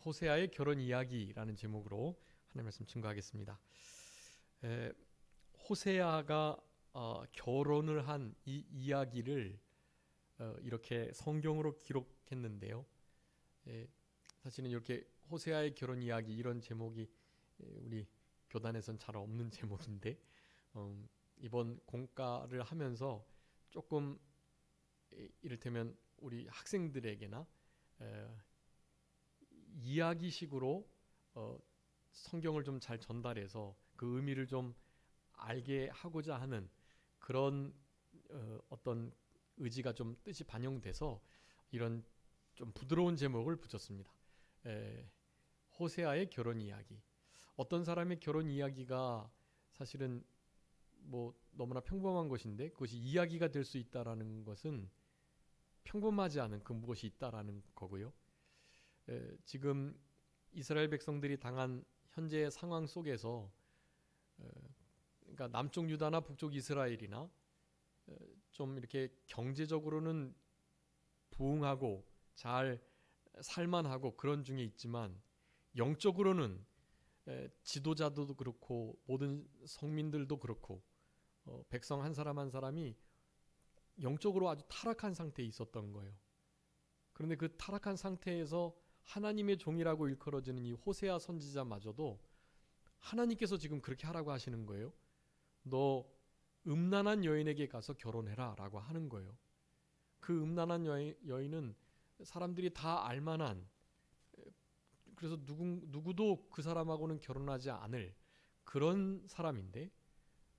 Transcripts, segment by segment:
호세아의 결혼 이야기라는 제목으로 하나님 말씀 증거하겠습니다. 호세아가 결혼을 한 이 이야기를 이렇게 성경으로 기록했는데요. 사실은 이렇게 호세아의 결혼 이야기 이런 제목이 우리 교단에선 잘 없는 제목인데 이번 공과를 하면서 조금 이를테면 우리 학생들에게나 이야기식으로 성경을 좀 잘 전달해서 그 의미를 좀 알게 하고자 하는 그런 어떤 의지가 좀 뜻이 반영돼서 이런 좀 부드러운 제목을 붙였습니다. 호세아의 결혼 이야기. 어떤 사람의 결혼 이야기가 사실은 뭐 너무나 평범한 것인데 그것이 이야기가 될 수 있다라는 것은 평범하지 않은 그 무엇이 있다라는 거고요. 지금 이스라엘 백성들이 당한 현재의 상황 속에서 그러니까 남쪽 유다나 북쪽 이스라엘이나 좀 이렇게 경제적으로는 부흥하고 잘 살만하고 그런 중에 있지만 영적으로는 지도자도 그렇고 모든 성민들도 그렇고 백성 한 사람 한 사람이 영적으로 아주 타락한 상태에 있었던 거예요. 그런데 그 타락한 상태에서 하나님의 종이라고 일컬어지는 이 호세아 선지자마저도 하나님께서 지금 그렇게 하라고 하시는 거예요. 너 음란한 여인에게 가서 결혼해라 라고 하는 거예요. 그 음란한 여인은 사람들이 다 알만한, 그래서 누구도 그 사람하고는 결혼하지 않을 그런 사람인데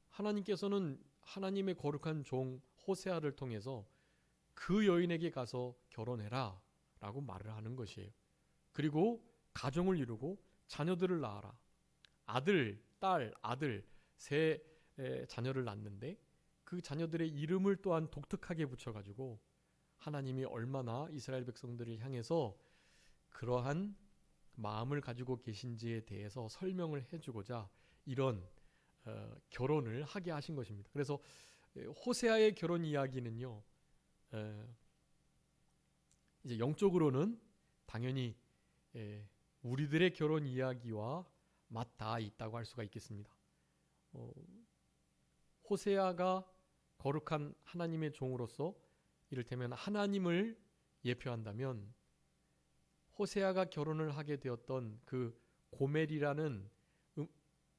하나님께서는 하나님의 거룩한 종 호세아를 통해서 그 여인에게 가서 결혼해라 라고 말을 하는 것이에요. 그리고 가정을 이루고 자녀들을 낳아라. 아들, 딸, 아들 세 자녀를 낳는데 그 자녀들의 이름을 또한 독특하게 붙여가지고 하나님이 얼마나 이스라엘 백성들을 향해서 그러한 마음을 가지고 계신지에 대해서 설명을 해주고자 이런 결혼을 하게 하신 것입니다. 그래서 호세아의 결혼 이야기는요, 이제 영적으로는 당연히 우리들의 결혼 이야기와 맞닿아 있다고 할 수가 있겠습니다. 호세아가 거룩한 하나님의 종으로서 이를테면 하나님을 예표한다면 호세아가 결혼을 하게 되었던 그 고멜이라는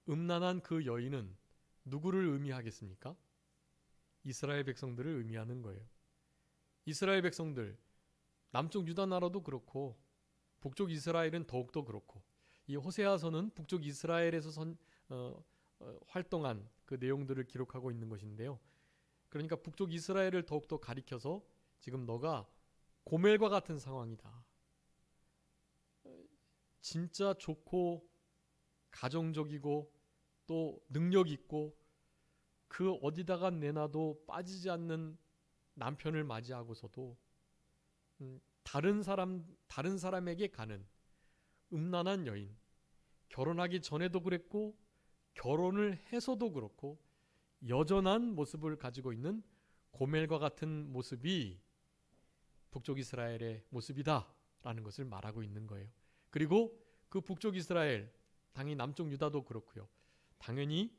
음란한 그 여인은 누구를 의미하겠습니까? 이스라엘 백성들을 의미하는 거예요. 이스라엘 백성들, 남쪽 유다 나라도 그렇고 북쪽 이스라엘은 더욱더 그렇고 이 호세아서는 북쪽 이스라엘에서 활동한 그 내용들을 기록하고 있는 것인데요. 그러니까 북쪽 이스라엘을 더욱더 가리켜서 지금 너가 고멜과 같은 상황이다. 진짜 좋고 가정적이고 또 능력 있고 그 어디다가 내놔도 빠지지 않는 남편을 맞이하고서도 다른 사람에게 가는 음란한 여인, 결혼하기 전에도 그랬고 결혼을 해서도 그렇고 여전한 모습을 가지고 있는 고멜과 같은 모습이 북쪽 이스라엘의 모습이다라는 것을 말하고 있는 거예요. 그리고 그 북쪽 이스라엘, 당연히 남쪽 유다도 그렇고요. 당연히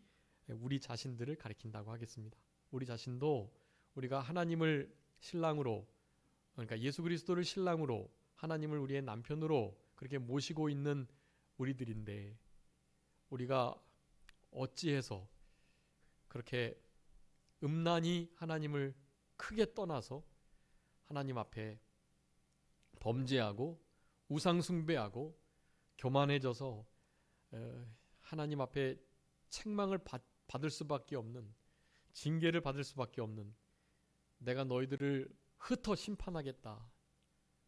우리 자신들을 가리킨다고 하겠습니다. 우리 자신도 우리가 하나님을 신랑으로, 그러니까 예수 그리스도를 신랑으로, 하나님을 우리의 남편으로 그렇게 모시고 있는 우리들인데 우리가 어찌해서 그렇게 음란히 하나님을 크게 떠나서 하나님 앞에 범죄하고 우상 숭배하고 교만해져서 하나님 앞에 책망을 받을 수밖에 없는, 징계를 받을 수밖에 없는, 내가 너희들을 흩어 심판하겠다,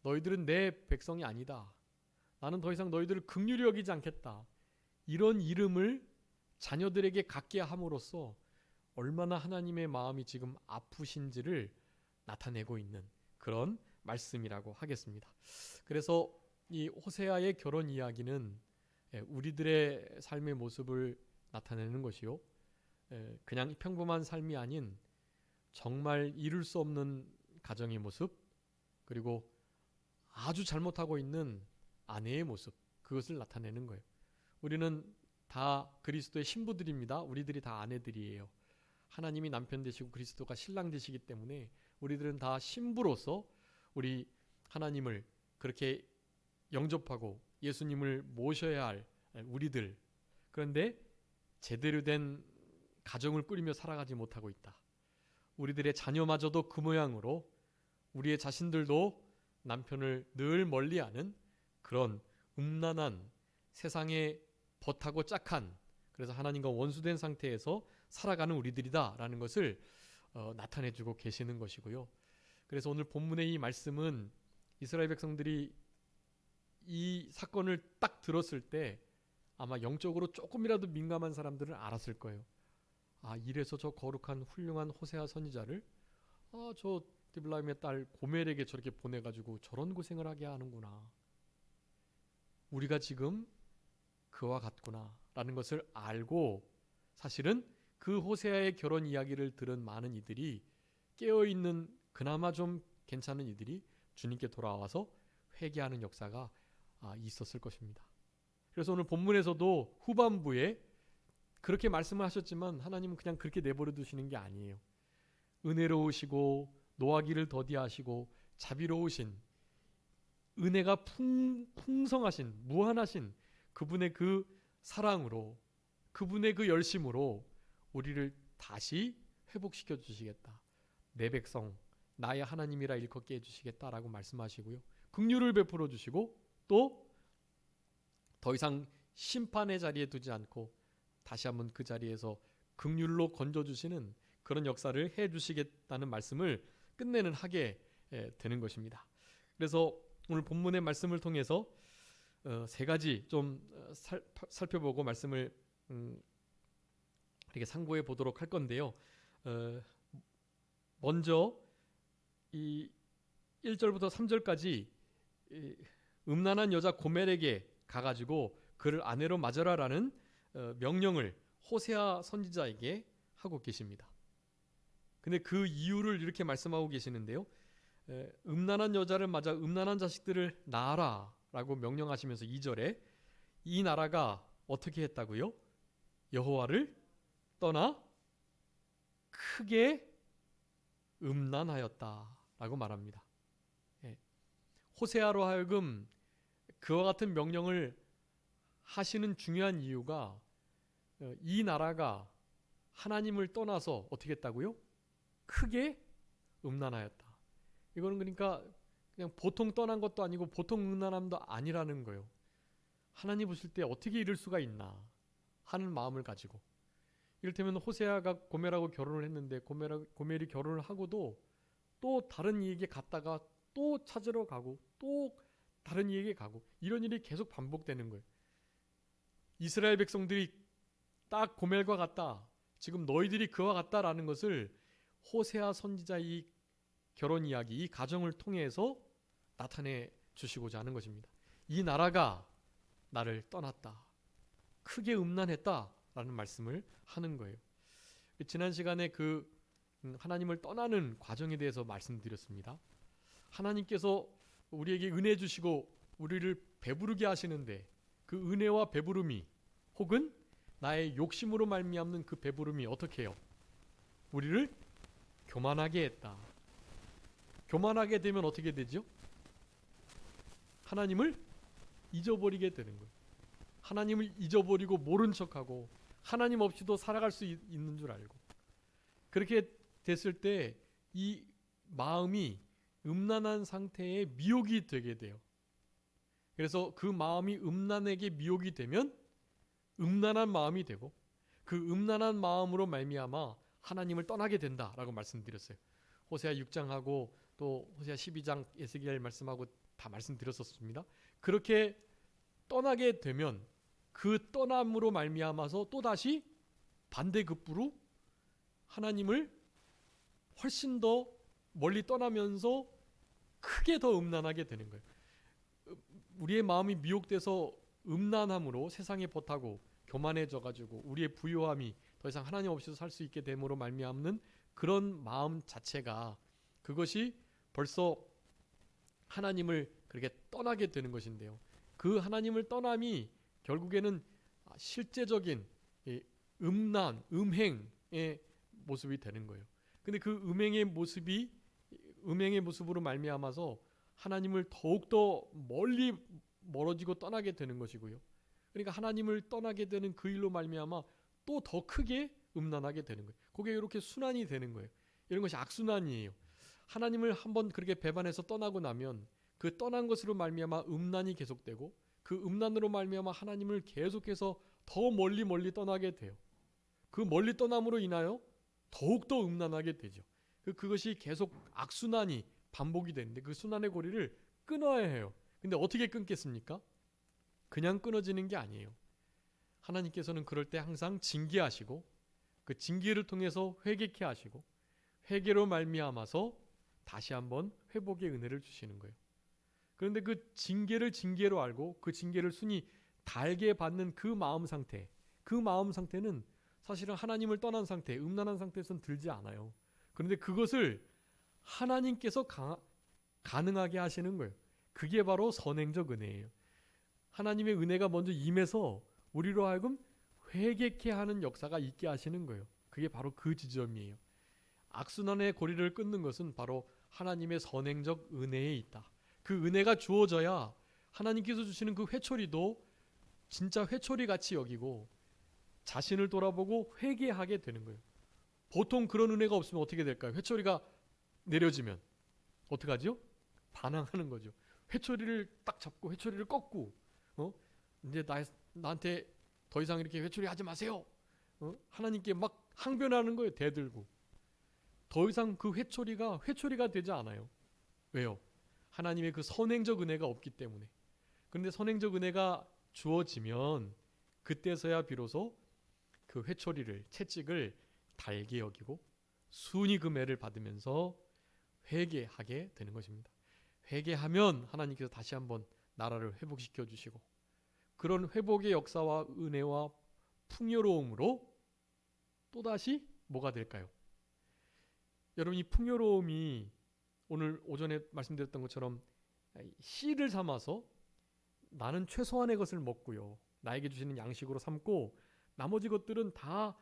너희들은 내 백성이 아니다, 나는 더 이상 너희들을 긍휼히 여기지 않겠다, 이런 이름을 자녀들에게 갖게 함으로써 얼마나 하나님의 마음이 지금 아프신지를 나타내고 있는 그런 말씀이라고 하겠습니다. 그래서 이 호세아의 결혼 이야기는 우리들의 삶의 모습을 나타내는 것이요, 그냥 평범한 삶이 아닌 정말 이룰 수 없는 가정의 모습, 그리고 아주 잘못하고 있는 아내의 모습, 그것을 나타내는 거예요. 우리는 다 그리스도의 신부들입니다. 우리들이 다 아내들이에요. 하나님이 남편 되시고 그리스도가 신랑 되시기 때문에 우리들은 다 신부로서 우리 하나님을 그렇게 영접하고 예수님을 모셔야 할 우리들. 그런데 제대로 된 가정을 꾸리며 살아가지 못하고 있다. 우리들의 자녀마저도 그 모양으로 우리의 자신들도 남편을 늘 멀리하는 그런 음란한 세상에 버타고 짝한, 그래서 하나님과 원수된 상태에서 살아가는 우리들이다라는 것을 나타내주고 계시는 것이고요. 그래서 오늘 본문의 이 말씀은 이스라엘 백성들이 이 사건을 딱 들었을 때 아마 영적으로 조금이라도 민감한 사람들은 알았을 거예요. 아, 이래서 저 거룩한 훌륭한 호세아 선지자를 저 디블라임의 딸 고멜에게 저렇게 보내가지고 저런 고생을 하게 하는구나. 우리가 지금 그와 같구나 라는 것을 알고, 사실은 그 호세아의 결혼 이야기를 들은 많은 이들이, 깨어있는 그나마 좀 괜찮은 이들이 주님께 돌아와서 회개하는 역사가 있었을 것입니다. 그래서 오늘 본문에서도 후반부에 그렇게 말씀을 하셨지만 하나님은 그냥 그렇게 내버려 두시는 게 아니에요. 은혜로우시고 노하기를 더디하시고 자비로우신, 은혜가 풍성하신 무한하신 그분의 그 사랑으로, 그분의 그 열심으로 우리를 다시 회복시켜 주시겠다. 내 백성 나의 하나님이라 일컫게 해주시겠다라고 말씀하시고요. 긍휼을 베풀어 주시고 또 더 이상 심판의 자리에 두지 않고 다시 한번 그 자리에서 긍휼로 건져주시는 그런 역사를 해주시겠다는 말씀을 끝내는 하게 되는 것입니다. 그래서 오늘 본문의 말씀을 통해서 세 가지 좀 살펴보고 말씀을 이렇게 상고해 보도록 할 건데요. 먼저 이 1절부터 3절까지 음란한 여자 고멜에게 가가지고 그를 아내로 맞으라라는 명령을 호세아 선지자에게 하고 계십니다. 근데 그 이유를 이렇게 말씀하고 계시는데요. 음란한 여자를 맞아 음란한 자식들을 낳아라 라고 명령하시면서 2절에 이 나라가 어떻게 했다고요? 여호와를 떠나 크게 음란하였다 라고 말합니다. 호세아로 하여금 그와 같은 명령을 하시는 중요한 이유가 이 나라가 하나님을 떠나서 어떻게 했다고요? 크게 음란하였다. 이거는 그러니까 그냥 보통 떠난 것도 아니고 보통 음란함도 아니라는 거예요. 하나님 보실 때 어떻게 이럴 수가 있나 하는 마음을 가지고, 이를테면 호세아가 고멜하고 결혼을 했는데 고멜이 결혼을 하고도 또 다른 이에게 갔다가 또 찾으러 가고 또 다른 이에게 가고, 이런 일이 계속 반복되는 거예요. 이스라엘 백성들이 딱 고멜과 같다, 지금 너희들이 그와 같다라는 것을 호세아 선지자 이 결혼 이야기, 이 가정을 통해서 나타내 주시고자 하는 것입니다. 이 나라가 나를 떠났다, 크게 음란했다라는 말씀을 하는 거예요. 지난 시간에 그 하나님을 떠나는 과정에 대해서 말씀드렸습니다. 하나님께서 우리에게 은혜 주시고 우리를 배부르게 하시는데 그 은혜와 배부름이, 혹은 나의 욕심으로 말미암는 그 배부름이 어떻게 해요? 우리를 교만하게 했다. 교만하게 되면 어떻게 되죠? 하나님을 잊어버리게 되는 거예요. 하나님을 잊어버리고 모른 척하고 하나님 없이도 살아갈 수 있는 줄 알고, 그렇게 됐을 때 이 마음이 음란한 상태에 미혹이 되게 돼요. 그래서 그 마음이 음란에게 미혹이 되면 음란한 마음이 되고, 그 음란한 마음으로 말미암아 하나님을 떠나게 된다라고 말씀드렸어요. 호세아 6장하고 또 호세아 12장 에스겔 말씀하고 다 말씀드렸었습니다. 그렇게 떠나게 되면 그 떠남으로 말미암아서 또다시 반대급부로 하나님을 훨씬 더 멀리 떠나면서 크게 더 음란하게 되는 거예요. 우리의 마음이 미혹돼서 음란함으로 세상에 버타고 교만해져가지고 우리의 부요함이 더 이상 하나님 없이도 살 수 있게 됨으로 말미암는 그런 마음 자체가, 그것이 벌써 하나님을 그렇게 떠나게 되는 것인데요. 그 하나님을 떠남이 결국에는 실제적인 음란, 음행의 모습이 되는 거예요. 근데 그 음행의 모습으로 말미암아서 하나님을 더욱더 멀어지고 떠나게 되는 것이고요. 그러니까 하나님을 떠나게 되는 그 일로 말미암아 또 더 크게 음란하게 되는 거예요. 그게 이렇게 순환이 되는 거예요. 이런 것이 악순환이에요. 하나님을 한번 그렇게 배반해서 떠나고 나면 그 떠난 것으로 말미암아 음란이 계속되고, 그 음란으로 말미암아 하나님을 계속해서 더 멀리 떠나게 돼요. 그 멀리 떠남으로 인하여 더욱더 음란하게 되죠. 그것이 계속 악순환이 반복이 되는데 그 순환의 고리를 끊어야 해요. 근데 어떻게 끊겠습니까? 그냥 끊어지는 게 아니에요. 하나님께서는 그럴 때 항상 징계하시고, 그 징계를 통해서 회개케 하시고, 회개로 말미암아서 다시 한번 회복의 은혜를 주시는 거예요. 그런데 그 징계를 징계로 알고 그 징계를 순히 달게 받는 그 마음 상태는 사실은 하나님을 떠난 상태, 음란한 상태에서는 들지 않아요. 그런데 그것을 하나님께서 가능하게 하시는 거예요. 그게 바로 선행적 은혜예요. 하나님의 은혜가 먼저 임해서 우리로 하여금 회개케 하는 역사가 있게 하시는 거예요. 그게 바로 그 지점이에요. 악순환의 고리를 끊는 것은 바로 하나님의 선행적 은혜에 있다. 그 은혜가 주어져야 하나님께서 주시는 그 회초리도 진짜 회초리 같이 여기고 자신을 돌아보고 회개하게 되는 거예요. 보통 그런 은혜가 없으면 어떻게 될까요? 회초리가 내려지면 어떡하죠? 반항하는 거죠. 회초리를 딱 잡고 회초리를 꺾고, 이제 나한테 더 이상 이렇게 회초리 하지 마세요. 하나님께 막 항변하는 거예요. 대들고. 더 이상 그 회초리가 되지 않아요. 왜요? 하나님의 그 선행적 은혜가 없기 때문에. 그런데 선행적 은혜가 주어지면 그때서야 비로소 그 회초리를, 채찍을 달게 여기고 순히 그 매를 받으면서 회개하게 되는 것입니다. 회개하면 하나님께서 다시 한번 나라를 회복시켜 주시고, 그런 회복의 역사와 은혜와 풍요로움으로 또다시 뭐가 될까요? 여러분, 이 풍요로움이 오늘 오전에 말씀드렸던 것처럼 씨를 삼아서 나는 최소한의 것을 먹고요, 나에게 주시는 양식으로 삼고 나머지 것들은 다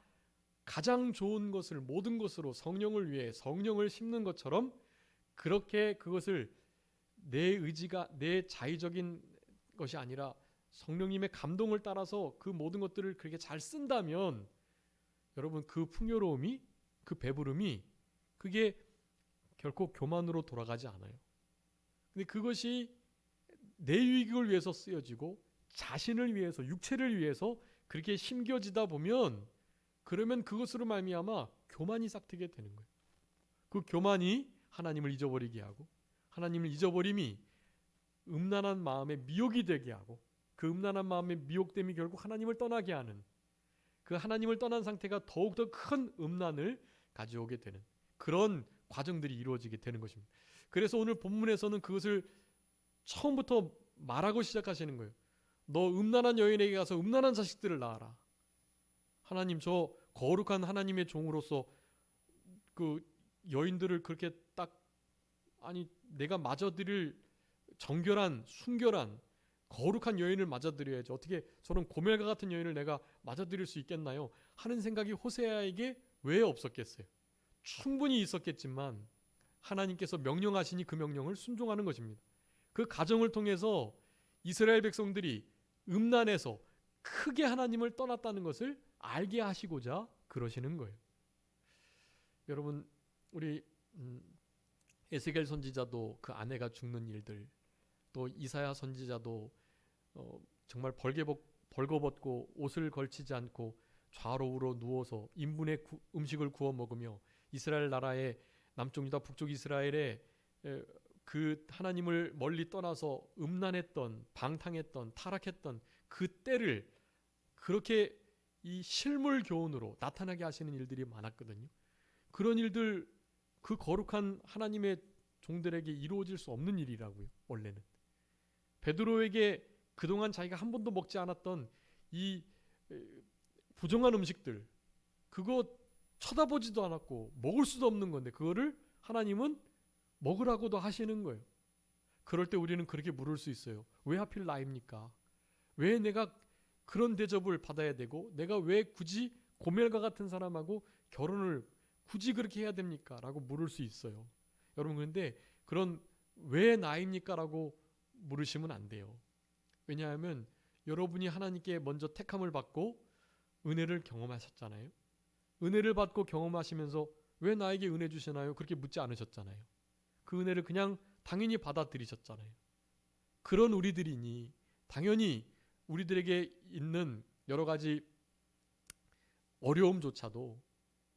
가장 좋은 것을, 모든 것으로 성령을 위해 성령을 심는 것처럼, 그렇게 그것을 내 의지가, 내 자의적인 것이 아니라 성령님의 감동을 따라서 그 모든 것들을 그렇게 잘 쓴다면 여러분, 그 풍요로움이, 그 배부름이, 그게 결코 교만으로 돌아가지 않아요. 근데 그것이 내 유익을 위해서 쓰여지고 자신을 위해서, 육체를 위해서 그렇게 심겨지다 보면, 그러면 그것으로 말미암아 교만이 싹트게 되는 거예요. 그 교만이 하나님을 잊어버리게 하고, 하나님을 잊어버림이 음란한 마음의 미혹이 되게 하고, 그 음란한 마음의 미혹됨이 결국 하나님을 떠나게 하는, 그 하나님을 떠난 상태가 더욱더 큰 음란을 가져오게 되는 그런 과정들이 이루어지게 되는 것입니다. 그래서 오늘 본문에서는 그것을 처음부터 말하고 시작하시는 거예요. 너 음란한 여인에게 가서 음란한 자식들을 낳아라. 하나님, 저 거룩한 하나님의 종으로서 그 여인들을 그렇게 딱, 아니 내가 맞아들일 정결한, 순결한, 거룩한 여인을 맞아들여야지, 어떻게 저런 고멜과 같은 여인을 내가 맞아들일 수 있겠나요? 하는 생각이 호세아에게 왜 없었겠어요? 충분히 있었겠지만 하나님께서 명령하시니 그 명령을 순종하는 것입니다. 그 가정을 통해서 이스라엘 백성들이 음란에서 크게 하나님을 떠났다는 것을 알게 하시고자 그러시는 거예요. 여러분, 우리 에스겔 선지자도 그 아내가 죽는 일들, 또 이사야 선지자도 정말 벌거벗고 옷을 걸치지 않고 좌로우로 누워서 인분의 음식을 구워 먹으며 이스라엘 나라의 남쪽 유다, 북쪽 이스라엘의 그 하나님을 멀리 떠나서 음란했던, 방탕했던, 타락했던 그 때를 그렇게 이 실물 교훈으로 나타나게 하시는 일들이 많았거든요. 그런 일들, 그 거룩한 하나님의 종들에게 이루어질 수 없는 일이라고요. 원래는 베드로에게 그동안 자기가 한 번도 먹지 않았던 이 부정한 음식들, 그거 쳐다보지도 않았고 먹을 수도 없는 건데 그거를 하나님은 먹으라고도 하시는 거예요. 그럴 때 우리는 그렇게 물을 수 있어요. 왜 하필 나입니까? 왜 내가 그런 대접을 받아야 되고 내가 왜 굳이 고멜과 같은 사람하고 결혼을 굳이 그렇게 해야 됩니까? 라고 물을 수 있어요. 여러분, 그런데 그런 왜 나입니까? 라고 물으시면 안 돼요. 왜냐하면 여러분이 하나님께 먼저 택함을 받고 은혜를 경험하셨잖아요. 은혜를 받고 경험하시면서 왜 나에게 은혜 주시나요? 그렇게 묻지 않으셨잖아요. 그 은혜를 그냥 당연히 받아들이셨잖아요. 그런 우리들이니 당연히 우리들에게 있는 여러 가지 어려움조차도,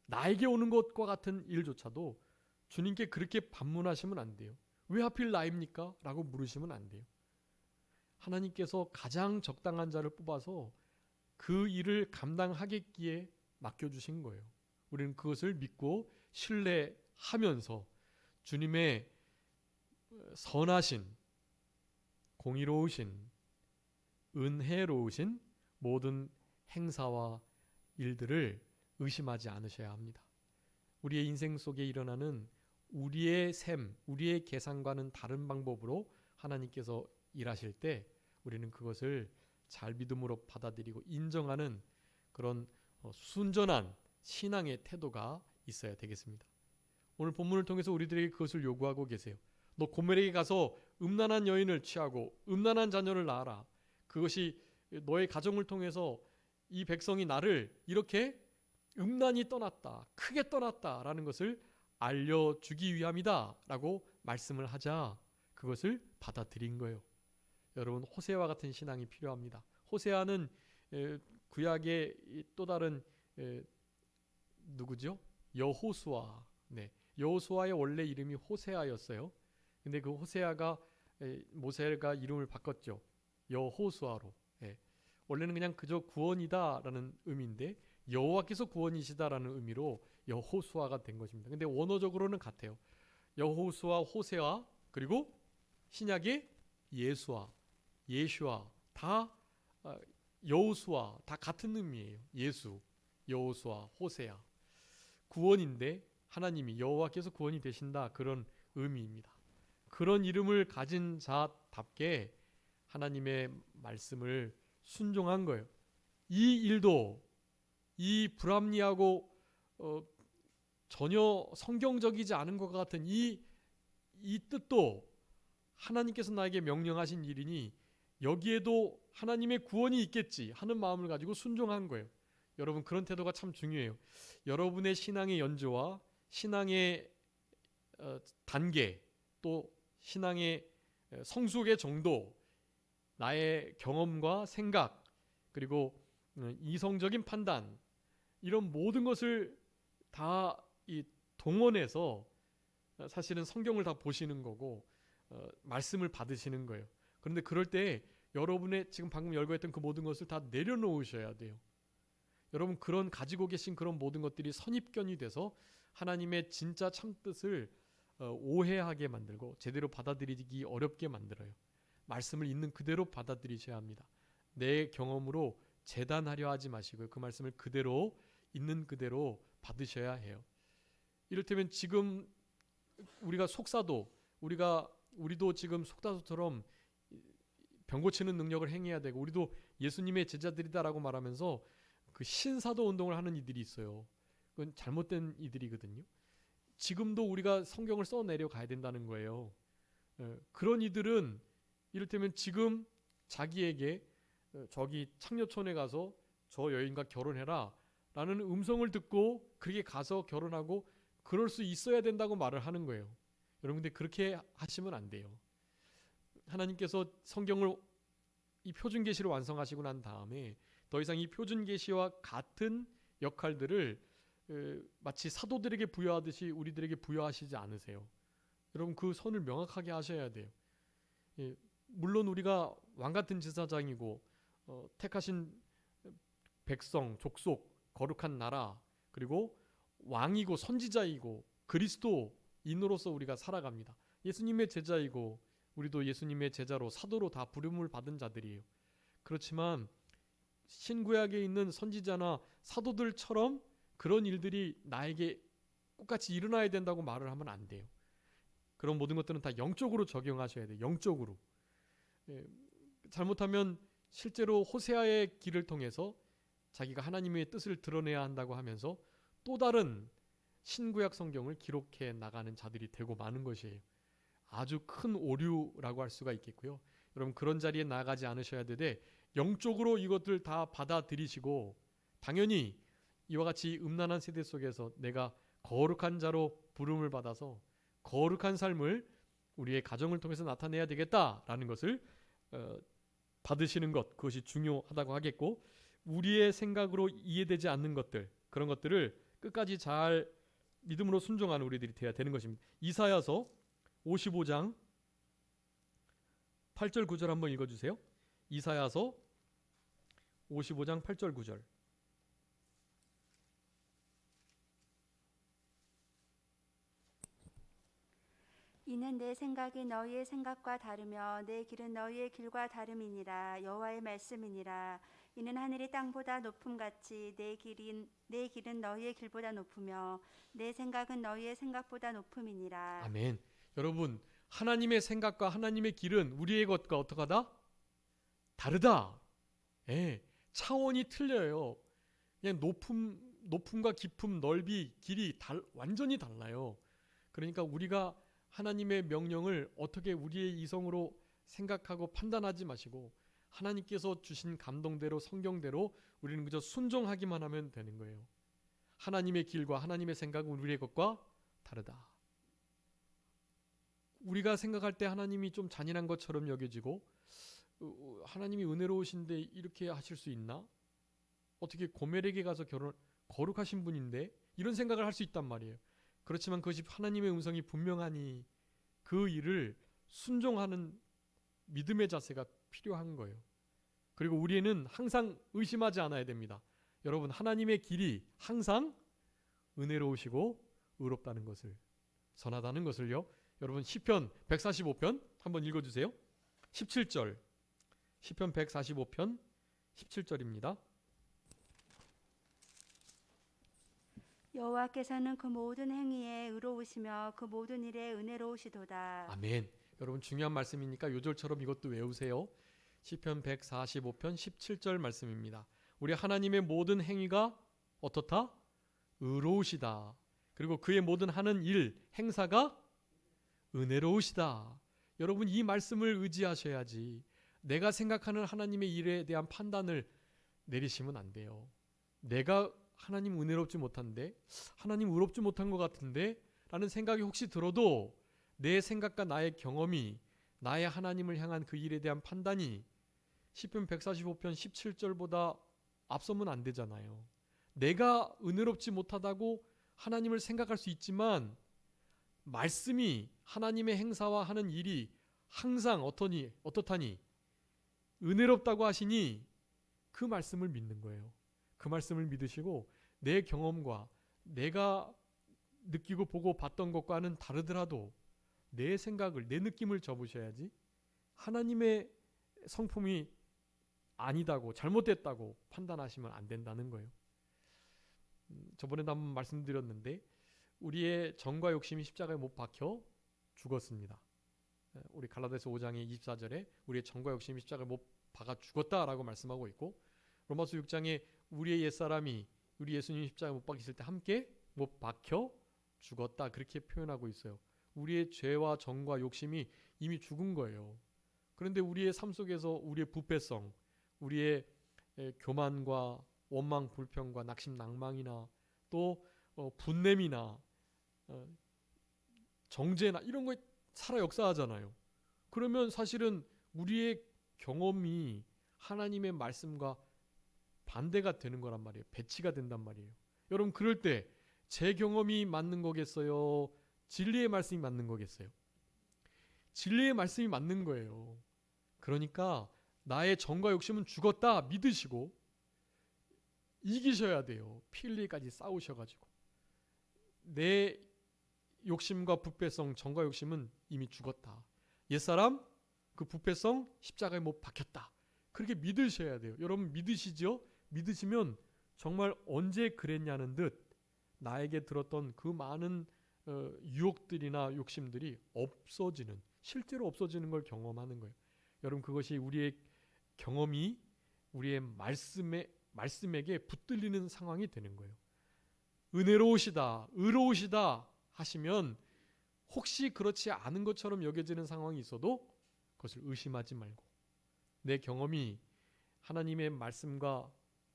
나에게 오는 것과 같은 일조차도 주님께 그렇게 반문하시면 안 돼요. 왜 하필 나입니까? 라고 물으시면 안 돼요. 하나님께서 가장 적당한 자를 뽑아서 그 일을 감당하겠기에 맡겨주신 거예요. 우리는 그것을 믿고 신뢰하면서 주님의 선하신, 공의로우신, 은혜로우신 모든 행사와 일들을 의심하지 않으셔야 합니다. 우리의 인생 속에 일어나는 우리의 셈, 우리의 계산과는 다른 방법으로 하나님께서 일하실 때 우리는 그것을 잘 믿음으로 받아들이고 인정하는 그런 순전한 신앙의 태도가 있어야 되겠습니다. 오늘 본문을 통해서 우리들에게 그것을 요구하고 계세요. 너 고멜에게 가서 음란한 여인을 취하고 음란한 자녀를 낳아라. 그것이 너의 가정을 통해서 이 백성이 나를 이렇게 음란히 떠났다, 크게 떠났다라는 것을 알려주기 위함이다 라고 말씀을 하자 그것을 받아들인 거예요. 여러분, 호세아와 같은 신앙이 필요합니다. 호세아는 구약의 또 다른 누구죠? 여호수아. 네, 여호수아의 원래 이름이 호세아였어요. 근데 그 호세아가 모세가 이름을 바꿨죠. 여호수아로. 원래는 그냥 그저 구원이다라는 의미인데 여호와께서 구원이시다라는 의미로 여호수아가 된 것입니다. 근데 원어적으로는 같아요. 여호수아, 호세아, 그리고 신약의 예수아, 예슈아, 다 여호수아, 다 같은 의미예요. 예수, 여호수아, 호세아. 구원인데 하나님이 여호와께서 구원이 되신다, 그런 의미입니다. 그런 이름을 가진 자답게 하나님의 말씀을 순종한 거예요. 이 일도, 이 불합리하고 전혀 성경적이지 않은 것 같은 이 뜻도 하나님께서 나에게 명령하신 일이니 여기에도 하나님의 구원이 있겠지 하는 마음을 가지고 순종한 거예요. 여러분, 그런 태도가 참 중요해요. 여러분의 신앙의 연조와 신앙의 단계, 또 신앙의 성숙의 정도, 나의 경험과 생각, 그리고 이성적인 판단, 이런 모든 것을 다 동원해서 사실은 성경을 다 보시는 거고 말씀을 받으시는 거예요. 그런데 그럴 때 여러분의 지금 방금 열거했던 그 모든 것을 다 내려놓으셔야 돼요. 여러분, 그런 가지고 계신 그런 모든 것들이 선입견이 돼서 하나님의 진짜 참뜻을 오해하게 만들고 제대로 받아들이기 어렵게 만들어요. 말씀을 있는 그대로 받아들이셔야 합니다. 내 경험으로 재단하려 하지 마시고요. 그 말씀을 그대로 있는 그대로 받으셔야 해요. 이를테면 지금 우리가 속사도, 우리도 지금 속사도처럼 병 고치는 능력을 행해야 되고 우리도 예수님의 제자들이다라고 말하면서 그 신사도 운동을 하는 이들이 있어요. 그건 잘못된 이들이거든요. 지금도 우리가 성경을 써내려 가야 된다는 거예요. 그런 이들은 이를테면 지금 자기에게 저기 창녀촌에 가서 저 여인과 결혼해라 라는 음성을 듣고 그렇게 가서 결혼하고 그럴 수 있어야 된다고 말을 하는 거예요. 여러분, 근데 그렇게 하시면 안 돼요. 하나님께서 성경을 이 표준 계시를 완성하시고 난 다음에 더 이상 이 표준 계시와 같은 역할들을 마치 사도들에게 부여하듯이 우리들에게 부여하시지 않으세요. 여러분, 그 선을 명확하게 하셔야 돼요. 물론 우리가 왕 같은 제사장이고 택하신 백성, 족속, 거룩한 나라, 그리고 왕이고 선지자이고 그리스도인으로서 우리가 살아갑니다. 예수님의 제자이고 우리도 예수님의 제자로 사도로 다 부름을 받은 자들이에요. 그렇지만 신구약에 있는 선지자나 사도들처럼 그런 일들이 나에게 똑같이 일어나야 된다고 말을 하면 안 돼요. 그런 모든 것들은 다 영적으로 적용하셔야 돼요. 영적으로. 예, 잘못하면 실제로 호세아의 길을 통해서 자기가 하나님의 뜻을 드러내야 한다고 하면서 또 다른 신구약 성경을 기록해 나가는 자들이 되고 마는 것이에요. 아주 큰 오류라고 할 수가 있겠고요. 여러분 그런 자리에 나가지 않으셔야 되되 영적으로 이것들 다 받아들이시고 당연히 이와 같이 음란한 세대 속에서 내가 거룩한 자로 부름을 받아서 거룩한 삶을 우리의 가정을 통해서 나타내야 되겠다라는 것을 받으시는 것, 그것이 중요하다고 하겠고, 우리의 생각으로 이해되지 않는 것들, 그런 것들을 끝까지 잘 믿음으로 순종하는 우리들이 되어야 되는 것입니다. 이사야서 55장 8절 9절 한번 읽어주세요. 이사야서 55장 8절 9절. 이는 내 생각이 너희의 생각과 다르며 내 길은 너희의 길과 다름이니라. 여호와의 말씀이니라. 이는 하늘이 땅보다 높음같이 내 길은 너희의 길보다 높으며 내 생각은 너희의 생각보다 높음이니라. 아멘. 여러분 하나님의 생각과 하나님의 길은 우리의 것과 어떡하다? 다르다. 예, 차원이 틀려요. 그냥 높음과 깊음, 넓이, 길이 완전히 달라요. 그러니까 우리가 하나님의 명령을 어떻게 우리의 이성으로 생각하고 판단하지 마시고 하나님께서 주신 감동대로 성경대로 우리는 그저 순종하기만 하면 되는 거예요. 하나님의 길과 하나님의 생각은 우리의 것과 다르다. 우리가 생각할 때 하나님이 좀 잔인한 것처럼 여겨지고 하나님이 은혜로우신데 이렇게 하실 수 있나? 어떻게 고멜에게 가서 거룩하신 분인데 이런 생각을 할 수 있단 말이에요. 그렇지만 그것이 하나님의 음성이 분명하니 그 일을 순종하는 믿음의 자세가 필요한 거예요. 그리고 우리는 항상 의심하지 않아야 됩니다. 여러분 하나님의 길이 항상 은혜로우시고 의롭다는 것을, 선하다는 것을요. 여러분 시편 145편 한번 읽어주세요. 17절, 시편 145편 17절입니다. 여호와께서는 그 모든 행위에 의로우시며 그 모든 일에 은혜로우시도다. 아멘. 여러분 중요한 말씀이니까 요절처럼 이것도 외우세요. 시편 145편 17절 말씀입니다. 우리 하나님의 모든 행위가 어떻다? 의로우시다. 그리고 그의 모든 하는 일, 행사가 은혜로우시다. 여러분 이 말씀을 의지하셔야지 내가 생각하는 하나님의 일에 대한 판단을 내리시면 안 돼요. 내가 하나님 은혜롭지 못한데, 하나님 의롭지 못한 것 같은데 라는 생각이 혹시 들어도 내 생각과 나의 경험이 나의 하나님을 향한 그 일에 대한 판단이 시편 145편 17절보다 앞서면 안 되잖아요. 내가 은혜롭지 못하다고 하나님을 생각할 수 있지만 말씀이 하나님의 행사와 하는 일이 항상 어떻다니 은혜롭다고 하시니 그 말씀을 믿는 거예요. 그 말씀을 믿으시고 내 경험과 내가 느끼고 보고 봤던 것과는 다르더라도 내 생각을, 내 느낌을 접으셔야지 하나님의 성품이 아니다고, 잘못됐다고 판단하시면 안 된다는 거예요. 저번에도 한번 말씀드렸는데 우리의 정과 욕심이 십자가에 못 박혀 죽었습니다. 우리 갈라디아서 5장의 24절에 우리의 정과 욕심이 십자가에 못 박아 죽었다라고 말씀하고 있고, 로마서 6장에 우리의 옛사람이 우리 예수님 십자가에 못 박히실 때 함께 못 박혀 죽었다 그렇게 표현하고 있어요. 우리의 죄와 정과 욕심이 이미 죽은 거예요. 그런데 우리의 삶 속에서 우리의 부패성, 우리의 교만과 원망, 불평과 낙심, 낭망이나 또 분냄이나 정죄나 이런 거 살아 역사하잖아요. 그러면 사실은 우리의 경험이 하나님의 말씀과 반대가 되는 거란 말이에요. 배치가 된단 말이에요. 여러분 그럴 때 제 경험이 맞는 거겠어요? 진리의 말씀이 맞는 거겠어요? 진리의 말씀이 맞는 거예요. 그러니까 나의 정과 욕심은 죽었다 믿으시고 이기셔야 돼요. 피 흘리기까지 싸우셔가지고 내 욕심과 부패성, 정과 욕심은 이미 죽었다. 옛사람 그 부패성 십자가에 못 박혔다. 그렇게 믿으셔야 돼요. 여러분 믿으시죠? 믿으시면 정말 언제 그랬냐는 듯 나에게 들었던 그 많은 유혹들이나 욕심들이 없어지는, 실제로 없어지는 걸 경험하는 거예요. 여러분, 그것이 우리의 경험이 우리의 말씀에게 붙들리는 상황이 되는 거예요. 은혜로우시다, 의로우시다 하시면 혹시 그렇지 않은 것처럼 여겨지는 상황이 있어도 그것을 의심하지 말고, 내 경험이 하나님의 말씀과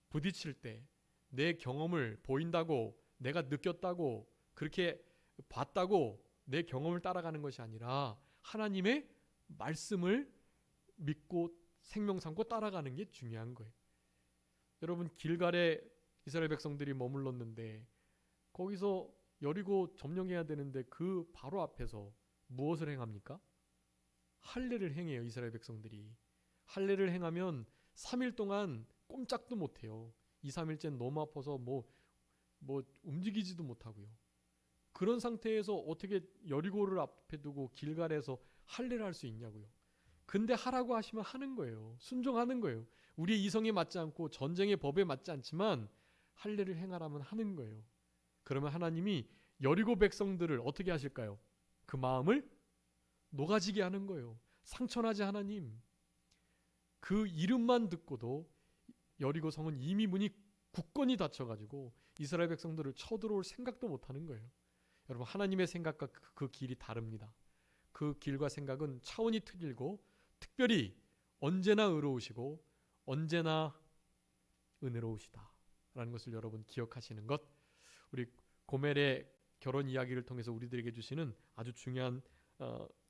부딪힐 때 내 경험을 보인다고, 내가 느꼈다고, 그렇게 봤다고 내 경험을 따라가는 것이 아니라 하나님의 말씀을 믿고 생명 삼고 따라가는 게 중요한 거예요. 여러분, 길갈에 이스라엘 백성들이 머물렀는데 거기서 여리고 점령해야 되는데 그 바로 앞에서 무엇을 행합니까? 할례를 행해요. 이스라엘 백성들이 할례를 행하면 3일 동안 꼼짝도 못해요. 2, 3일째 너무 아파서 뭐 움직이지도 못하고요. 그런 상태에서 어떻게 여리고를 앞에 두고 길갈에서 할례를 할 수 있냐고요. 근데 하라고 하시면 하는 거예요. 순종하는 거예요. 우리의 이성에 맞지 않고 전쟁의 법에 맞지 않지만 할례를 행하라면 하는 거예요. 그러면 하나님이 여리고 백성들을 어떻게 하실까요? 그 마음을 녹아지게 하는 거예요. 상처나지 하나님. 그 이름만 듣고도 여리고 성은 이미 문이 굳건히 닫혀가지고 이스라엘 백성들을 쳐들어올 생각도 못하는 거예요. 여러분, 하나님의 생각과 그 길이 다릅니다. 그 길과 생각은 차원이 틀리고 특별히 언제나 의로우시고 언제나 은혜로우시다라는 것을 여러분 기억하시는 것, 우리 고멜의 결혼 이야기를 통해서 우리들에게 주시는 아주 중요한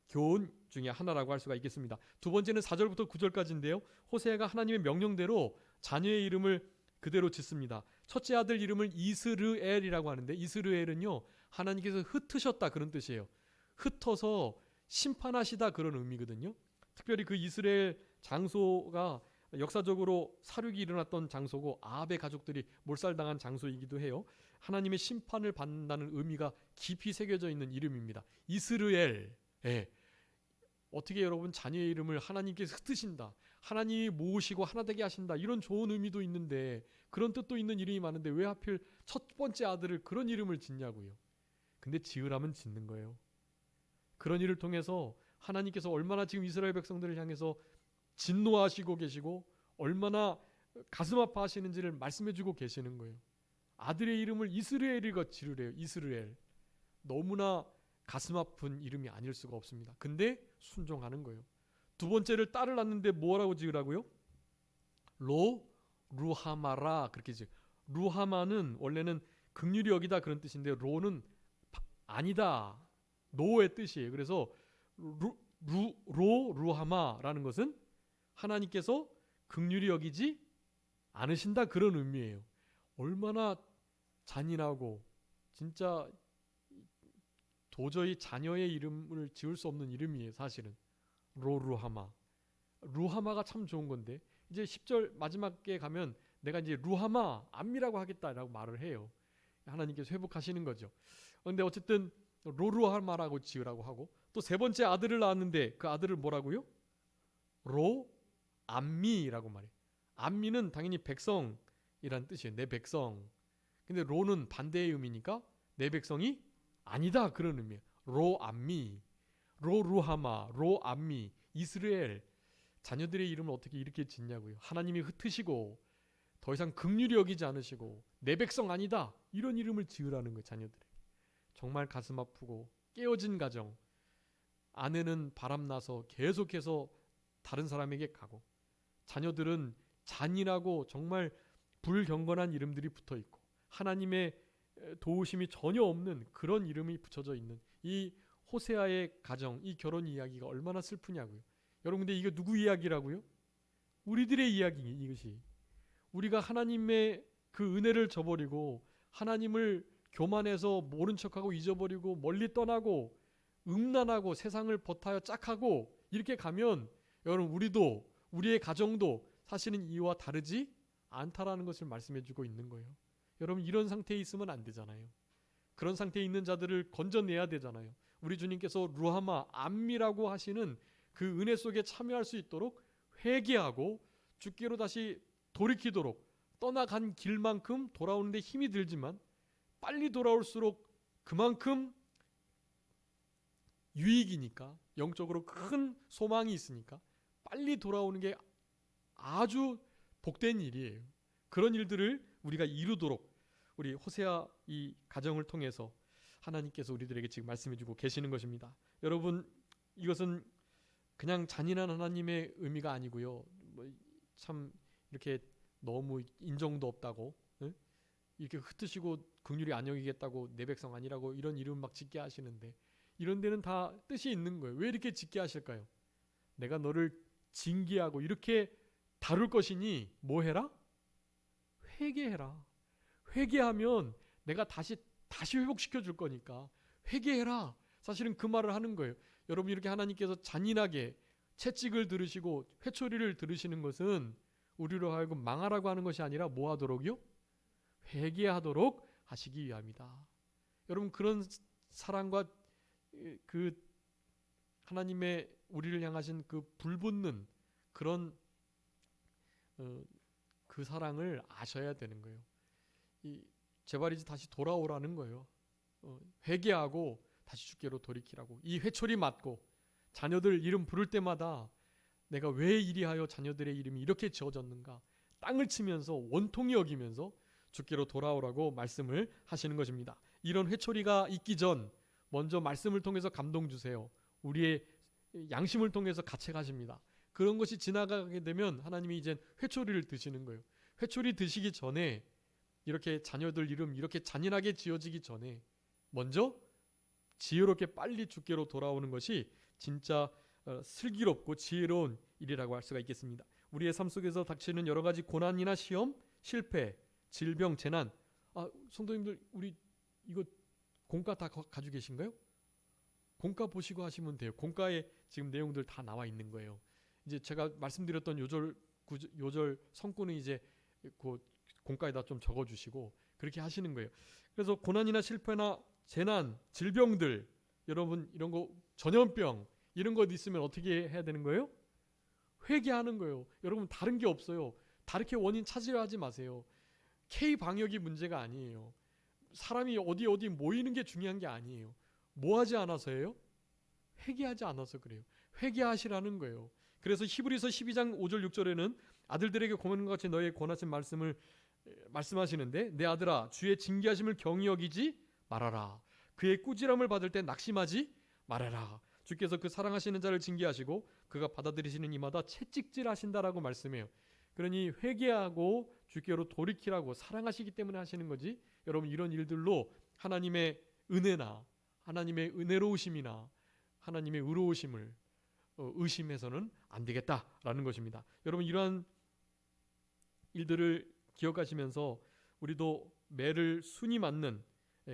교훈 중에 하나라고 할 수가 있겠습니다. 두 번째는 4절부터 9절까지인데요. 호세아가 하나님의 명령대로 자녀의 이름을 그대로 짓습니다. 첫째 아들 이름을 이스르엘이라고 하는데, 이스르엘은요 하나님께서 흩으셨다 그런 뜻이에요. 흩어서 심판하시다 그런 의미거든요. 특별히 그 이스라엘 장소가 역사적으로 사륙이 일어났던 장소고 아합의 가족들이 몰살당한 장소이기도 해요. 하나님의 심판을 받는다는 의미가 깊이 새겨져 있는 이름입니다. 이스르엘. 어떻게 여러분, 자녀의 이름을 하나님께서 흩으신다, 하나님이 모으시고 하나 되게 하신다, 이런 좋은 의미도 있는데, 그런 뜻도 있는 이름이 많은데 왜 하필 첫 번째 아들을 그런 이름을 짓냐고요. 근데 지으라면 짓는 거예요. 그런 일을 통해서 하나님께서 얼마나 지금 이스라엘 백성들을 향해서 진노하시고 계시고 얼마나 가슴 아파하시는지를 말씀해주고 계시는 거예요. 아들의 이름을 이스라엘이가 지으래요. 이스라엘. 너무나 가슴 아픈 이름이 아닐 수가 없습니다. 근데 순종하는 거예요. 두 번째를 딸을 낳는데 뭐라고 지으라고요? 루하마라, 그렇게 지어요. 루하마는 원래는 긍휼히 여기다 그런 뜻인데, 로는 아니다, 노의 뜻이에요. 그래서 루하마라는 것은 하나님께서 긍휼히 여기지 않으신다 그런 의미예요. 얼마나 잔인하고 진짜 도저히 자녀의 이름을 지을 수 없는 이름이에요. 사실은 루하마. 루하마가 참 좋은 건데, 이제 10절 마지막에 가면 내가 이제 루하마 암미라고 하겠다라고 말을 해요. 하나님께서 회복하시는 거죠. 그런데 어쨌든 루하마라고 지으라고 하고, 또 세 번째 아들을 낳았는데 그 아들을 뭐라고요? 암미라고 말해요. 암미는 당연히 백성이란 뜻이에요. 내 백성. 근데 로는 반대의 의미니까 내 백성이 아니다 그런 의미예요. 암미, 루하마, 암미, 이스라엘. 자녀들의 이름을 어떻게 이렇게 짓냐고요. 하나님이 흩으시고 더 이상 긍휼히 여기지 않으시고 내 백성 아니다 이런 이름을 지으라는 거예요. 자녀들에게. 정말 가슴 아프고 깨어진 가정, 아내는 바람나서 계속해서 다른 사람에게 가고, 자녀들은 잔인하고 정말 불경건한 이름들이 붙어있고 하나님의 도우심이 전혀 없는 그런 이름이 붙여져 있는 이 호세아의 가정, 이 결혼 이야기가 얼마나 슬프냐고요. 여러분, 근데 이거 누구 이야기라고요? 우리들의 이야기. 이것이 우리가 하나님의 그 은혜를 저버리고 하나님을 교만해서 모른 척하고 잊어버리고 멀리 떠나고 음란하고 세상을 버타여 짝하고 이렇게 가면, 여러분, 우리도 우리의 가정도 사실은 이와 다르지 않다라는 것을 말씀해주고 있는 거예요. 여러분, 이런 상태에 있으면 안 되잖아요. 그런 상태에 있는 자들을 건져내야 되잖아요. 우리 주님께서 루하마, 암미라고 하시는 그 은혜 속에 참여할 수 있도록 회개하고 주께로 다시 돌이키도록, 떠나간 길만큼 돌아오는데 힘이 들지만 빨리 돌아올수록 그만큼 유익이니까, 영적으로 큰 소망이 있으니까 빨리 돌아오는 게 아주 복된 일이에요. 그런 일들을 우리가 이루도록 우리 호세아 이 가정을 통해서 하나님께서 우리들에게 지금 말씀해주고 계시는 것입니다. 여러분, 이것은 그냥 잔인한 하나님의 의미가 아니고요. 참 이렇게 너무 인정도 없다고, 응? 이렇게 흩으시고 긍휼히 안 여기겠다고 내 백성 아니라고 이런 이름 막 짓게 하시는데, 이런 데는 다 뜻이 있는 거예요. 왜 이렇게 짓게 하실까요? 내가 너를 징계하고 이렇게 다룰 것이니 뭐 해라? 회개해라. 회개하면 내가 다시 회복시켜 줄 거니까 회개해라. 사실은 그 말을 하는 거예요. 여러분, 이렇게 하나님께서 잔인하게 채찍을 들으시고 회초리를 들으시는 것은 우리로 하여금 망하라고 하는 것이 아니라 뭐 하도록요? 회개하도록 하시기 위함이다. 여러분, 그런 사랑과 그 하나님의 우리를 향하신 그 불붙는 그런 그 사랑을 아셔야 되는 거예요. 제발 이제 다시 돌아오라는 거예요. 회개하고 다시 주께로 돌이키라고. 이 회초리 맞고 자녀들 이름 부를 때마다 내가 왜 이리하여 자녀들의 이름이 이렇게 지어졌는가, 땅을 치면서 원통이 여기면서 주께로 돌아오라고 말씀을 하시는 것입니다. 이런 회초리가 있기 전 먼저 말씀을 통해서 감동 주세요. 우리의 양심을 통해서 가책하십니다. 그런 것이 지나가게 되면 하나님이 이제 회초리를 드시는 거예요. 회초리 드시기 전에, 이렇게 자녀들 이름 이렇게 잔인하게 지어지기 전에 먼저 지혜롭게 빨리 주께로 돌아오는 것이 진짜 슬기롭고 지혜로운 일이라고 할 수가 있겠습니다. 우리의 삶 속에서 닥치는 여러 가지 고난이나 시험, 실패, 질병, 재난. 성도님들, 우리 이거 공과 다 가지고 계신가요? 공과 보시고 하시면 돼요. 공과에 지금 내용들 다 나와 있는 거예요. 이제 제가 말씀드렸던 요절 성구는 이제 그 공과에다 좀 적어주시고 그렇게 하시는 거예요. 그래서 고난이나 실패나 재난, 질병들, 여러분 이런 거, 전염병 이런 것 있으면 어떻게 해야 되는 거예요? 회개하는 거예요. 여러분, 다른 게 없어요. 다르게 원인 찾으려 하지 마세요. K 방역이 문제가 아니에요. 사람이 어디 모이는 게 중요한 게 아니에요. 뭐 하지 않아서예요? 회개하지 않아서 그래요. 회개하시라는 거예요. 그래서 히브리서 12장 5절 6절에는 아들들에게 고문과 같이 너의 권하신 말씀을 말씀하시는데, 내 아들아 주의 징계하심을 경히 여기지 말아라. 그의 꾸지람을 받을 때 낙심하지 말아라. 주께서 그 사랑하시는 자를 징계하시고 그가 받아들이시는 이마다 채찍질하신다라고 말씀해요. 그러니 회개하고 주께로 돌이키라고 사랑하시기 때문에 하시는 거지, 여러분 이런 일들로 하나님의 은혜나 하나님의 은혜로우심이나 하나님의 의로우심을 의심해서는 안 되겠다라는 것입니다. 여러분, 이러한 일들을 기억하시면서 우리도 매를 순히 맞는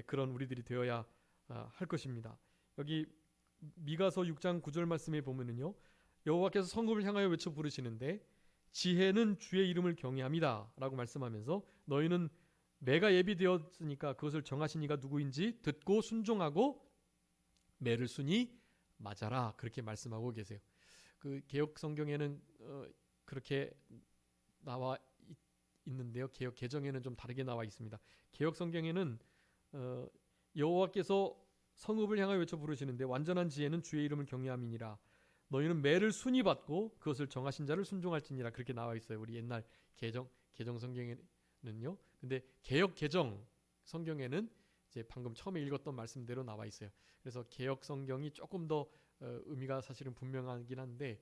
그런 우리들이 되어야 할 것입니다. 여기 미가서 6장 9절 말씀에 보면은요, 여호와께서 성읍을 향하여 외쳐 부르시는데 지혜는 주의 이름을 경외함이다 라고 말씀하면서, 너희는 매가 예비되었으니까 그것을 정하신 이가 누구인지 듣고 순종하고 매를 순히 맞아라, 그렇게 말씀하고 계세요. 그 개역 성경에는 그렇게 나와 있는데요, 개역 개정에는 좀 다르게 나와 있습니다. 개역 성경에는 여호와께서 성읍을 향하여 외쳐 부르시는데 완전한 지혜는 주의 이름을 경외함이니라. 너희는 매를 순히 받고 그것을 정하신 자를 순종할지니라, 그렇게 나와 있어요. 우리 옛날 개정 성경에는요. 근데 개역 개정 성경에는 이제 방금 처음에 읽었던 말씀대로 나와 있어요. 그래서 개역 성경이 조금 더 의미가 사실은 분명하긴 한데,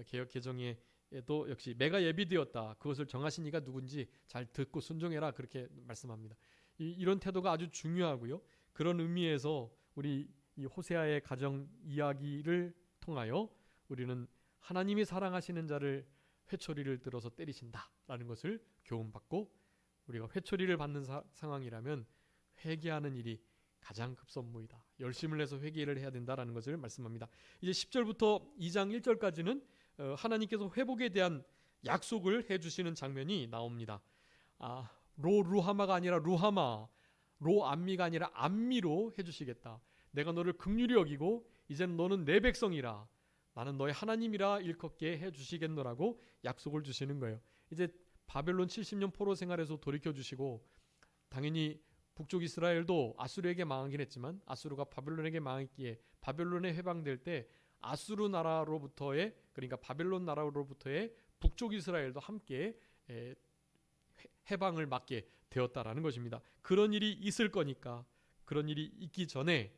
개역 개정에도 역시 매가 예비되었다, 그것을 정하신 이가 누군지 잘 듣고 순종해라, 그렇게 말씀합니다. 이런 태도가 아주 중요하고요. 그런 의미에서 우리 이 호세아의 가정 이야기를 통하여 우리는 하나님이 사랑하시는 자를 회초리를 들어서 때리신다라는 것을 교훈받고, 우리가 회초리를 받는 상황이라면 회개하는 일이 가장 급선무이다, 열심을 내서 회개를 해야 된다라는 것을 말씀합니다. 이제 10절부터 2장 1절까지는 하나님께서 회복에 대한 약속을 해주시는 장면이 나옵니다. 루하마가 아니라 루하마, 로암미가 아니라 암미로 해주시겠다. 내가 너를 긍휼히 여기고 이제는 너는 내 백성이라, 나는 너의 하나님이라 일컫게 해주시겠노라고 약속을 주시는 거예요. 이제 바벨론 70년 포로 생활에서 돌이켜 주시고, 당연히 북쪽 이스라엘도 아수르에게 망하긴 했지만 아수르가 바벨론에게 망했기에 바벨론에 해방될 때 아수르 나라로부터의, 그러니까 바벨론 나라로부터의 북쪽 이스라엘도 함께 해방을 맞게 되었다라는 것입니다. 그런 일이 있을 거니까 그런 일이 있기 전에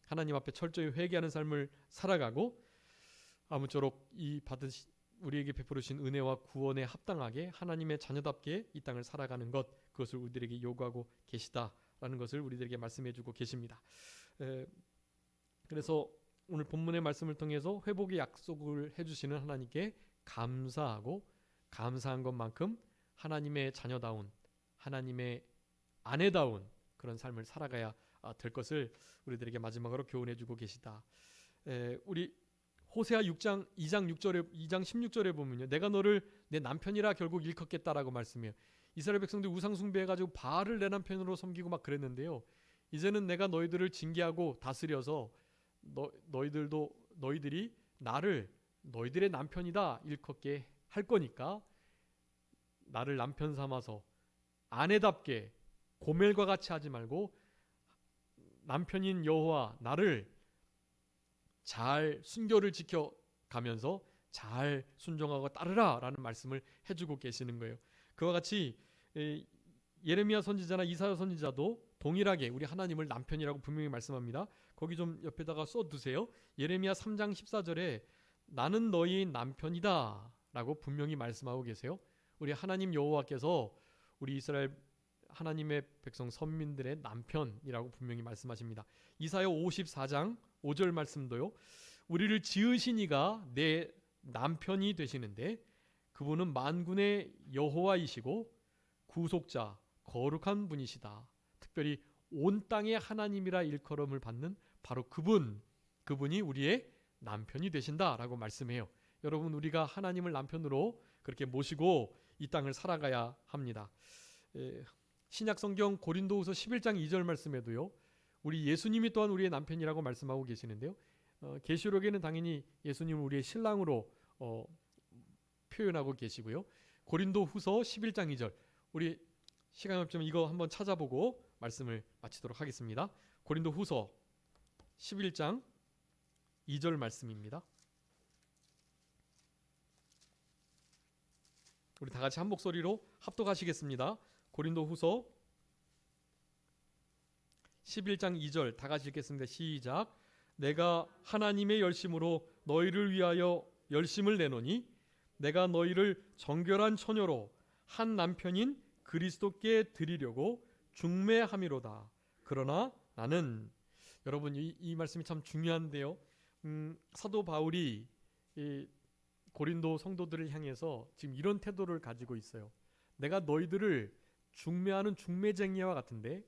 하나님 앞에 철저히 회개하는 삶을 살아가고 아무쪼록 이 받은 우리에게 베풀으신 은혜와 구원에 합당하게 하나님의 자녀답게 이 땅을 살아가는 것, 그것을 우리들에게 요구하고 계시다라는 것을 우리들에게 말씀해주고 계십니다. 그래서 오늘 본문의 말씀을 통해서 회복의 약속을 해주시는 하나님께 감사하고 감사한 것만큼 하나님의 자녀다운, 하나님의 아내다운 그런 삶을 살아가야 될 것을 우리들에게 마지막으로 교훈해주고 계시다. 우리 호세아 2장 16절에 보면요, 내가 너를 내 남편이라 결국 일컫겠다라고 말씀해요. 이스라엘 백성들이 우상 숭배해가지고 바알을 내 남편으로 섬기고 막 그랬는데요, 이제는 내가 너희들을 징계하고 다스려서 너희들이 나를 너희들의 남편이다 일컫게 할 거니까 나를 남편 삼아서 아내답게 고멜과 같이 하지 말고 남편인 여호와 나를 잘 순교를 지켜가면서 잘 순종하고 따르라 라는 말씀을 해주고 계시는 거예요. 그와 같이 예레미야 선지자나 이사야 선지자도 동일하게 우리 하나님을 남편이라고 분명히 말씀합니다. 거기 좀 옆에다가 써두세요. 예레미야 3장 14절에 나는 너희 남편이다 라고 분명히 말씀하고 계세요. 우리 하나님 여호와께서 우리 이스라엘 하나님의 백성 선민들의 남편이라고 분명히 말씀하십니다. 이사야 54장 5절 말씀도요, 우리를 지으신 이가 내 남편이 되시는데 그분은 만군의 여호와이시고 구속자 거룩한 분이시다. 특별히 온 땅의 하나님이라 일컬음을 받는 바로 그분이 우리의 남편이 되신다라고 말씀해요. 여러분, 우리가 하나님을 남편으로 그렇게 모시고 이 땅을 살아가야 합니다. 신약 성경 고린도후서 11장 2절 말씀에도요, 우리 예수님이 또한 우리의 남편이라고 말씀하고 계시는데요, 계시록에는 당연히 예수님을 우리의 신랑으로 표현하고 계시고요, 고린도후서 11장 2절, 우리 시간이 없지만 이거 한번 찾아보고 말씀을 마치도록 하겠습니다. 고린도후서 11장 2절 말씀입니다. 우리 다 같이 한 목소리로 합독하시겠습니다. 고린도후서 11장 2절 다 같이 읽겠습니다. 시작. 내가 하나님의 열심으로 너희를 위하여 열심을 내노니 내가 너희를 정결한 처녀로 한 남편인 그리스도께 드리려고 중매함이로다. 그러나 나는, 여러분 이 말씀이 참 중요한데요, 사도 바울이 이 고린도 성도들을 향해서 지금 이런 태도를 가지고 있어요. 내가 너희들을 중매하는 중매쟁이와 같은데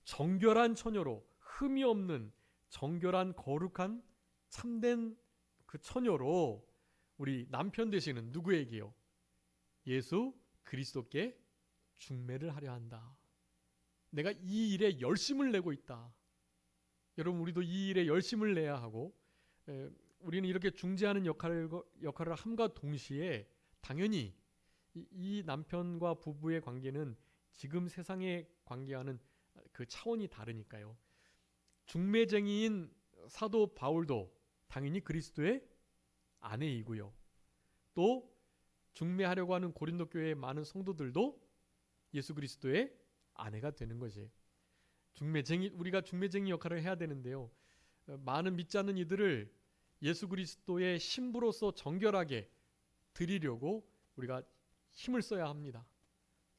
정결한 처녀로, 흠이 없는 정결한 거룩한 참된 그 처녀로 우리 남편 되시는 누구에게요? 예수 그리스도께 중매를 하려 한다. 내가 이 일에 열심을 내고 있다. 여러분, 우리도 이 일에 열심을 내야 하고, 우리는 이렇게 중재하는 역할을 함과 동시에 당연히 이 남편과 부부의 관계는 지금 세상의 관계와는 그 차원이 다르니까요. 중매쟁이인 사도 바울도 당연히 그리스도의 아내이고요, 또 중매하려고 하는 고린도 교회의 많은 성도들도 예수 그리스도의 아내가 되는 거지. 우리가 중매쟁이 역할을 해야 되는데요, 많은 믿지 않는 이들을 예수 그리스도의 신부로서 정결하게 드리려고 우리가 힘을 써야 합니다.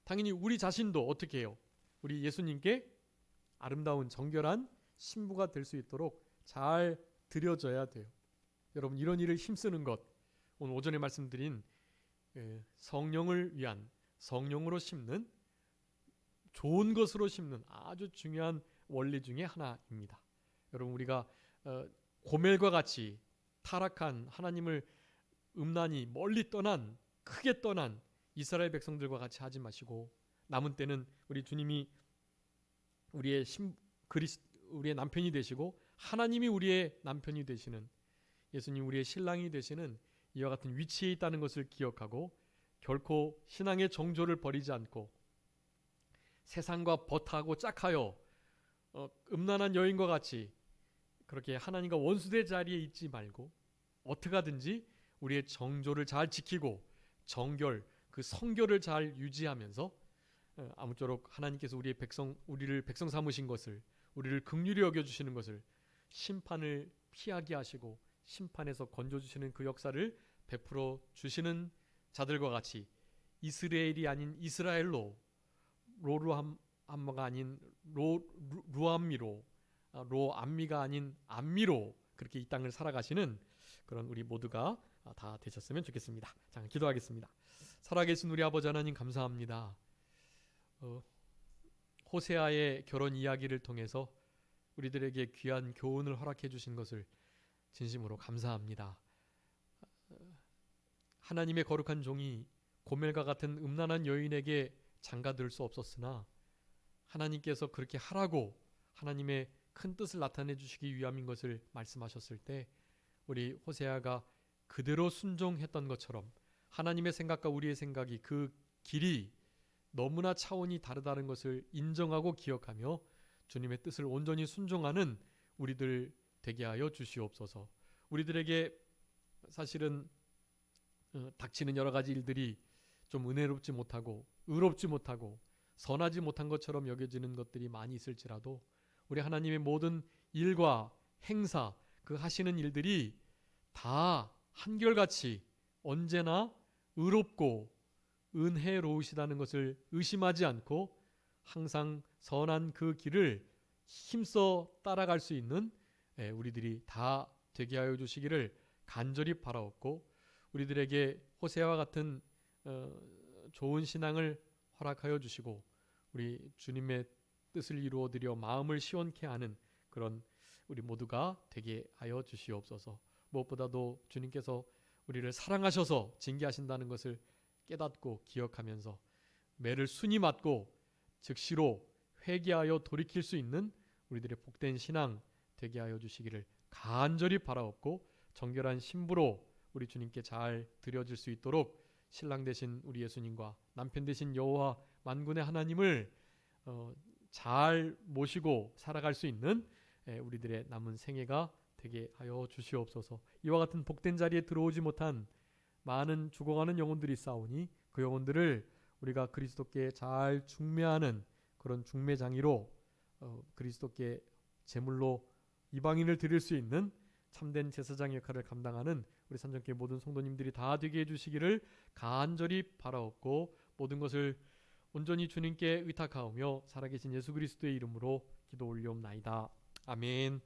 당연히 우리 자신도 어떻게 해요? 우리 예수님께 아름다운 정결한 신부가 될 수 있도록 잘 드려져야 돼요. 여러분, 이런 일을 힘쓰는 것, 오늘 오전에 말씀드린 성령을 위한, 성령으로 심는, 좋은 것으로 심는 아주 중요한 원리 중에 하나입니다. 여러분, 우리가 고멜과 같이 타락한, 하나님을 음란히 멀리 떠난, 크게 떠난 이스라엘 백성들과 같이 하지 마시고, 남은 때는 우리 주님이 우리의 남편이 되시고 하나님이 우리의 남편이 되시는, 예수님 우리의 신랑이 되시는 이와 같은 위치에 있다는 것을 기억하고 결코 신앙의 정조를 버리지 않고 세상과 버타고 짝하여 음란한 여인과 같이 그렇게 하나님과 원수된 자리에 있지 말고 어떻게 하든지 우리의 정조를 잘 지키고 정결, 그 성결을 잘 유지하면서 아무쪼록 하나님께서 우리를 백성 삼으신 것을, 우리를 긍휼히 여겨 주시는 것을, 심판을 피하게 하시고 심판에서 건져 주시는 그 역사를 베풀어 주시는 자들과 같이 이스라엘이 아닌 이스라엘로, 로루함마가 아닌 루암미로, 로암미가 아닌 암미로 그렇게 이 땅을 살아가시는 그런 우리 모두가 다 되셨으면 좋겠습니다. 자, 기도하겠습니다. 살아계신 우리 아버지 하나님 감사합니다. 호세아의 결혼 이야기를 통해서 우리들에게 귀한 교훈을 허락해 주신 것을 진심으로 감사합니다. 하나님의 거룩한 종이 고멜과 같은 음란한 여인에게 장가들 수 없었으나 하나님께서 그렇게 하라고 하나님의 큰 뜻을 나타내 주시기 위함인 것을 말씀하셨을 때 우리 호세아가 그대로 순종했던 것처럼 하나님의 생각과 우리의 생각이 그 길이 너무나 차원이 다르다는 것을 인정하고 기억하며 주님의 뜻을 온전히 순종하는 우리들 되게 하여 주시옵소서. 우리들에게 사실은 닥치는 여러 가지 일들이 좀 은혜롭지 못하고 의롭지 못하고 선하지 못한 것처럼 여겨지는 것들이 많이 있을지라도 우리 하나님의 모든 일과 행사, 그 하시는 일들이 다 한결같이 언제나 의롭고 은혜로우시다는 것을 의심하지 않고 항상 선한 그 길을 힘써 따라갈 수 있는 우리들이 다 되게 하여 주시기를 간절히 바라옵고 우리들에게 호세아와 같은 좋은 신앙을 허락하여 주시고 우리 주님의 뜻을 이루어드려 마음을 시원케 하는 그런 우리 모두가 되게 하여 주시옵소서. 무엇보다도 주님께서 우리를 사랑하셔서 징계하신다는 것을 깨닫고 기억하면서 매를 순히 맞고 즉시로 회개하여 돌이킬 수 있는 우리들의 복된 신앙 되게 하여 주시기를 간절히 바라옵고 정결한 신부로 우리 주님께 잘 드려질 수 있도록 신랑 되신 우리 예수님과 남편 되신 여호와 만군의 하나님을 잘 모시고 살아갈 수 있는 우리들의 남은 생애가 되게 하여 주시옵소서. 이와 같은 복된 자리에 들어오지 못한 많은 죽어가는 영혼들이 싸우니 그 영혼들을 우리가 그리스도께 잘 중매하는 그런 중매장이로 그리스도께 제물로 이방인을 드릴 수 있는 참된 제사장 역할을 감당하는 우리 산정교회 모든 성도님들이 다 되게 해주시기를 간절히 바라옵고 모든 것을 온전히 주님께 의탁하오며 살아계신 예수 그리스도의 이름으로 기도 올리옵나이다. 아멘.